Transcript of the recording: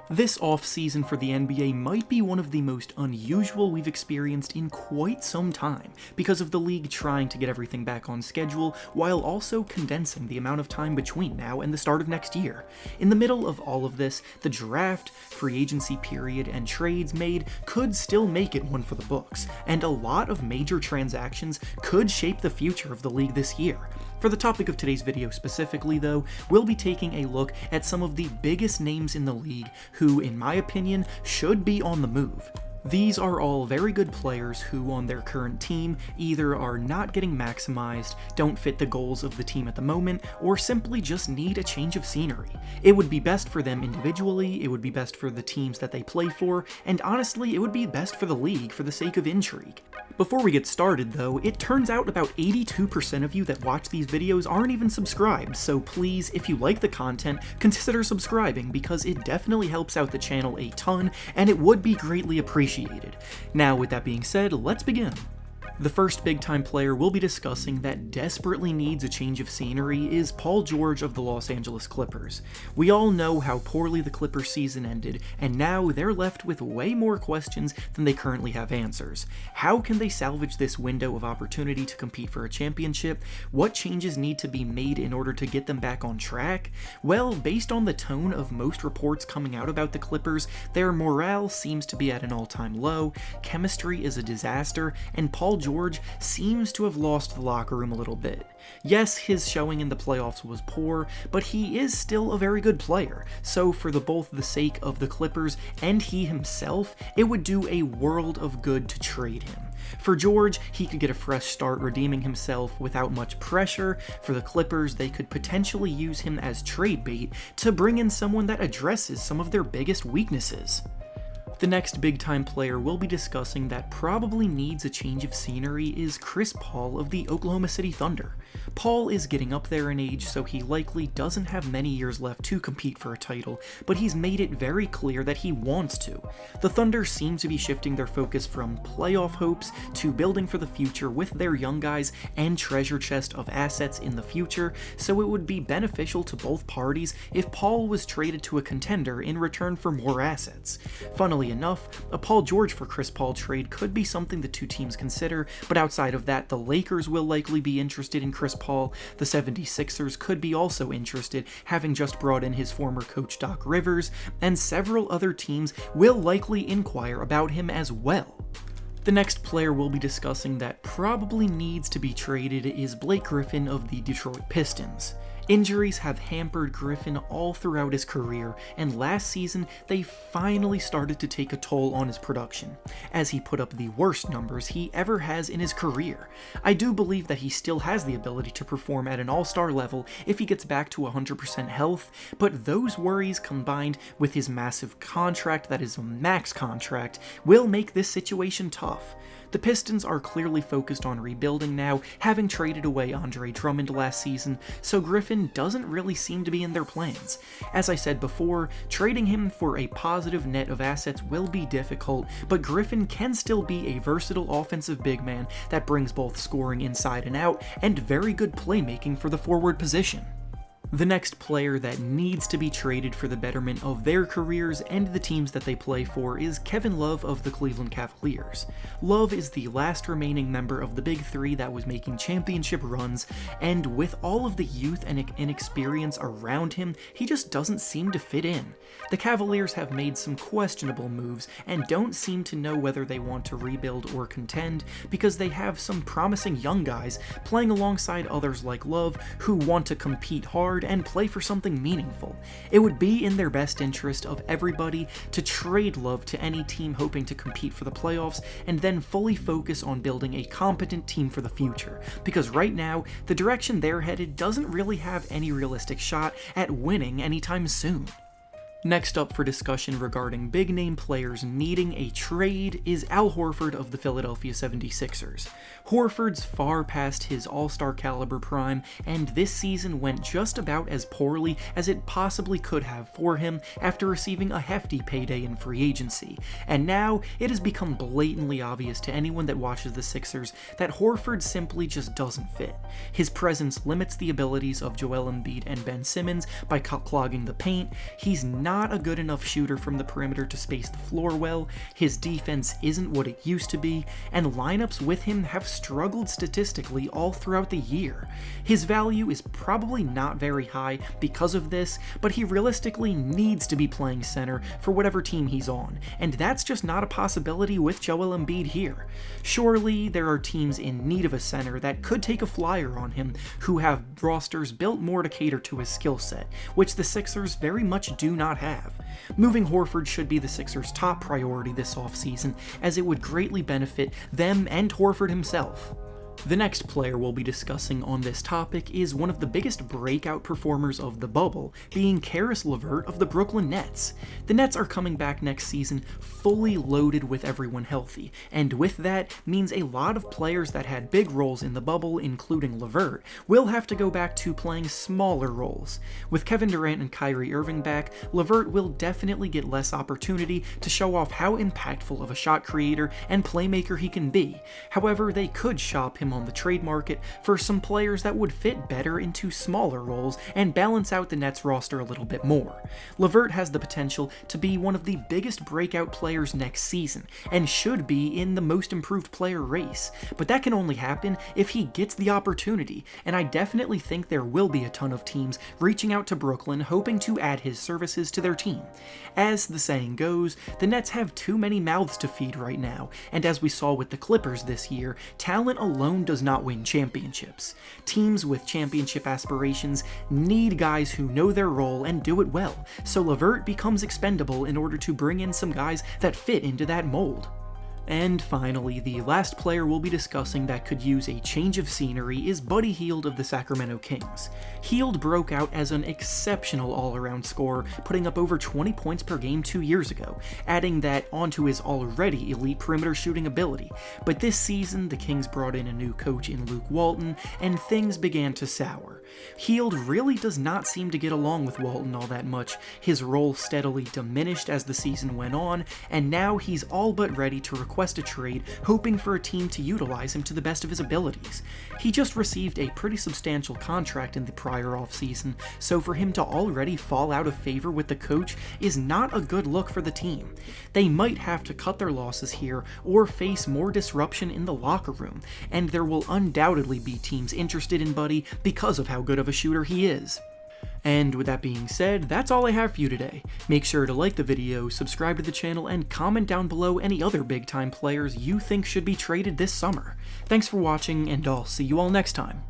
This off-season for the NBA might be one of the most unusual we've experienced in quite some time, because of the league trying to get everything back on schedule, while also condensing the amount of time between now and the start of next year. In the middle of all of this, the draft, free agency period, and trades made could still make it one for the books, and a lot of major transactions could shape the future of the league this year. For the topic of today's video specifically though, we'll be taking a look at some of the biggest names in the league who, in my opinion, should be on the move. These are all very good players who, on their current team, either are not getting maximized, don't fit the goals of the team at the moment, or simply just need a change of scenery. It would be best for them individually, it would be best for the teams that they play for, and honestly, it would be best for the league for the sake of intrigue. Before we get started though, it turns out about 82% of you that watch these videos aren't even subscribed, so please, if you like the content, consider subscribing because it definitely helps out the channel a ton, and it would be greatly appreciated. Now, with that being said, let's begin. The first big-time player we'll be discussing that desperately needs a change of scenery is Paul George of the Los Angeles Clippers. We all know how poorly the Clippers season ended, and now they're left with way more questions than they currently have answers. How can they salvage this window of opportunity to compete for a championship? What changes need to be made in order to get them back on track? Well, based on the tone of most reports coming out about the Clippers, their morale seems to be at an all-time low, chemistry is a disaster, and Paul George seems to have lost the locker room a little bit. Yes, his showing in the playoffs was poor, but he is still a very good player, so for both the sake of the Clippers and he himself, it would do a world of good to trade him. For George, he could get a fresh start redeeming himself without much pressure. For the Clippers, they could potentially use him as trade bait to bring in someone that addresses some of their biggest weaknesses. The next big-time player we'll be discussing that probably needs a change of scenery is Chris Paul of the Oklahoma City Thunder. Paul is getting up there in age, so he likely doesn't have many years left to compete for a title, but he's made it very clear that he wants to. The Thunder seem to be shifting their focus from playoff hopes to building for the future with their young guys and treasure chest of assets in the future, so it would be beneficial to both parties if Paul was traded to a contender in return for more assets. Funnily enough, a Paul George for Chris Paul trade could be something the two teams consider, but outside of that, the Lakers will likely be interested in Chris Paul, the 76ers could be also interested, having just brought in his former coach Doc Rivers, and several other teams will likely inquire about him as well. The next player we'll be discussing that probably needs to be traded is Blake Griffin of the Detroit Pistons. Injuries have hampered Griffin all throughout his career, and last season they finally started to take a toll on his production, as he put up the worst numbers he ever has in his career. I do believe that he still has the ability to perform at an all-star level if he gets back to 100% health, but those worries combined with his massive contract that is a max contract will make this situation tough. The Pistons are clearly focused on rebuilding now, having traded away Andre Drummond last season, so Griffin doesn't really seem to be in their plans. As I said before, trading him for a positive net of assets will be difficult, but Griffin can still be a versatile offensive big man that brings both scoring inside and out and very good playmaking for the forward position. The next player that needs to be traded for the betterment of their careers and the teams that they play for is Kevin Love of the Cleveland Cavaliers. Love is the last remaining member of the Big Three that was making championship runs, and with all of the youth and inexperience around him, he just doesn't seem to fit in. The Cavaliers have made some questionable moves and don't seem to know whether they want to rebuild or contend because they have some promising young guys playing alongside others like Love who want to compete hard and play for something meaningful. It would be in their best interest of everybody to trade Love to any team hoping to compete for the playoffs and then fully focus on building a competent team for the future, because right now, the direction they're headed doesn't really have any realistic shot at winning anytime soon. Next up for discussion regarding big-name players needing a trade is Al Horford of the Philadelphia 76ers. Horford's far past his all-star caliber prime, and this season went just about as poorly as it possibly could have for him after receiving a hefty payday in free agency. And now, it has become blatantly obvious to anyone that watches the Sixers that Horford simply just doesn't fit. His presence limits the abilities of Joel Embiid and Ben Simmons by clogging the paint. He's not not a good enough shooter from the perimeter to space the floor well, his defense isn't what it used to be, and lineups with him have struggled statistically all throughout the year. His value is probably not very high because of this, but he realistically needs to be playing center for whatever team he's on, and that's just not a possibility with Joel Embiid here. Surely there are teams in need of a center that could take a flyer on him who have rosters built more to cater to his skill set, which the Sixers very much do not have. Moving Horford should be the Sixers' top priority this offseason, as it would greatly benefit them and Horford himself. The next player we'll be discussing on this topic is one of the biggest breakout performers of the bubble, being Caris LeVert of the Brooklyn Nets. The Nets are coming back next season fully loaded with everyone healthy, and with that means a lot of players that had big roles in the bubble, including LeVert, will have to go back to playing smaller roles. With Kevin Durant and Kyrie Irving back, LeVert will definitely get less opportunity to show off how impactful of a shot creator and playmaker he can be. However, they could shop him on the trade market for some players that would fit better into smaller roles and balance out the Nets roster a little bit more. LeVert has the potential to be one of the biggest breakout players next season, and should be in the most improved player race, but that can only happen if he gets the opportunity, and I definitely think there will be a ton of teams reaching out to Brooklyn hoping to add his services to their team. As the saying goes, the Nets have too many mouths to feed right now, and as we saw with the Clippers this year, talent alone does not win championships. Teams with championship aspirations need guys who know their role and do it well, so LeVert becomes expendable in order to bring in some guys that fit into that mold. And finally, the last player we'll be discussing that could use a change of scenery is Buddy Hield of the Sacramento Kings. Hield broke out as an exceptional all-around scorer, putting up over 20 points per game 2 years ago, adding that onto his already elite perimeter shooting ability. But this season, the Kings brought in a new coach in Luke Walton, and things began to sour. Hield really does not seem to get along with Walton all that much. His role steadily diminished as the season went on, and now he's all but ready to request a trade, hoping for a team to utilize him to the best of his abilities. He just received a pretty substantial contract in the prior offseason, so for him to already fall out of favor with the coach is not a good look for the team. They might have to cut their losses here or face more disruption in the locker room, and there will undoubtedly be teams interested in Buddy because of how good of a shooter he is. And with that being said, that's all I have for you today. Make sure to like the video, subscribe to the channel, and comment down below any other big time players you think should be traded this summer. Thanks for watching, and I'll see you all next time.